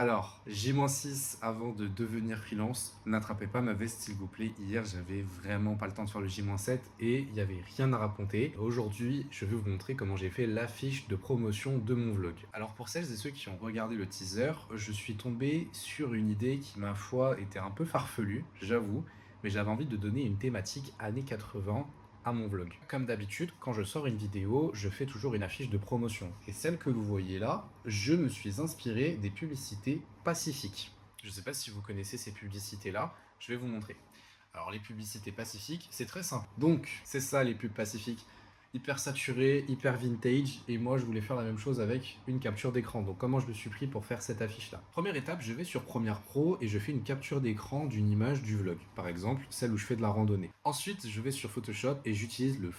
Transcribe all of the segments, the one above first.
Alors, J-6 avant de devenir freelance. N'attrapez pas ma veste s'il vous plaît. Hier, j'avais vraiment pas le temps de faire le J-7 et il n'y avait rien à raconter. Aujourd'hui, je vais vous montrer comment j'ai fait l'affiche de promotion de mon vlog. Alors pour celles et ceux qui ont regardé le teaser, je suis tombé sur une idée qui, ma foi, était un peu farfelue, j'avoue, mais j'avais envie de donner une thématique années 80 à mon vlog. Comme d'habitude, quand je sors une vidéo, je fais toujours une affiche de promotion. Et celle que vous voyez là, je me suis inspiré des publicités Pacifique. Je ne sais pas si vous connaissez ces publicités-là, je vais vous montrer. Alors les publicités Pacifique, c'est très simple. Donc, c'est ça les pubs Pacifique. Hyper saturé, hyper vintage, et moi je voulais faire la même chose avec une capture d'écran. Donc comment je me suis pris pour faire cette affiche là? Première étape, je vais sur Premiere Pro et je fais une capture d'écran d'une image du vlog, par exemple celle où je fais de la randonnée. Ensuite, je vais sur Photoshop et j'utilise le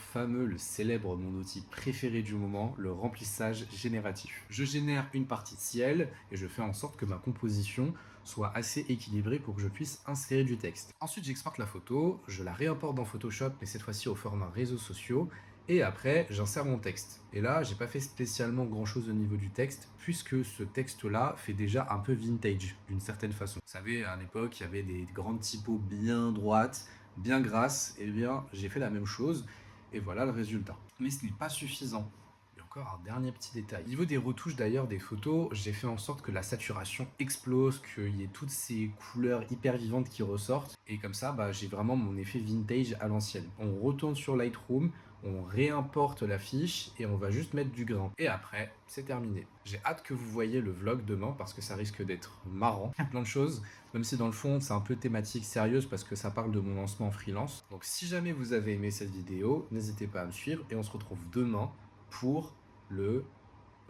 célèbre, mon outil préféré du moment, le remplissage génératif. Je génère une partie de ciel et je fais en sorte que ma composition soit assez équilibrée pour que je puisse insérer du texte. Ensuite, j'exporte la photo, je la réimporte dans Photoshop, mais cette fois-ci au format réseaux sociaux, et après, j'insère mon texte. Et là, j'ai pas fait spécialement grand chose au niveau du texte, puisque ce texte-là fait déjà un peu vintage, d'une certaine façon. Vous savez, à l'époque, il y avait des grandes typos bien droites, bien grasses, et bien, j'ai fait la même chose, et voilà le résultat. Mais ce n'est pas suffisant. Il y a encore un dernier petit détail. Au niveau des retouches d'ailleurs des photos, j'ai fait en sorte que la saturation explose, qu'il y ait toutes ces couleurs hyper vivantes qui ressortent. Et comme ça, j'ai vraiment mon effet vintage à l'ancienne. On retourne sur Lightroom, on réimporte la fiche et on va juste mettre du grain. Et après, c'est terminé. J'ai hâte que vous voyez le vlog demain parce que ça risque d'être marrant. Il y a plein de choses, même si dans le fond, c'est un peu thématique sérieuse parce que ça parle de mon lancement en freelance. Donc si jamais vous avez aimé cette vidéo, n'hésitez pas à me suivre et on se retrouve demain pour le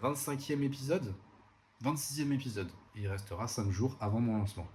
25e épisode, 26e épisode. Il restera 5 jours avant mon lancement.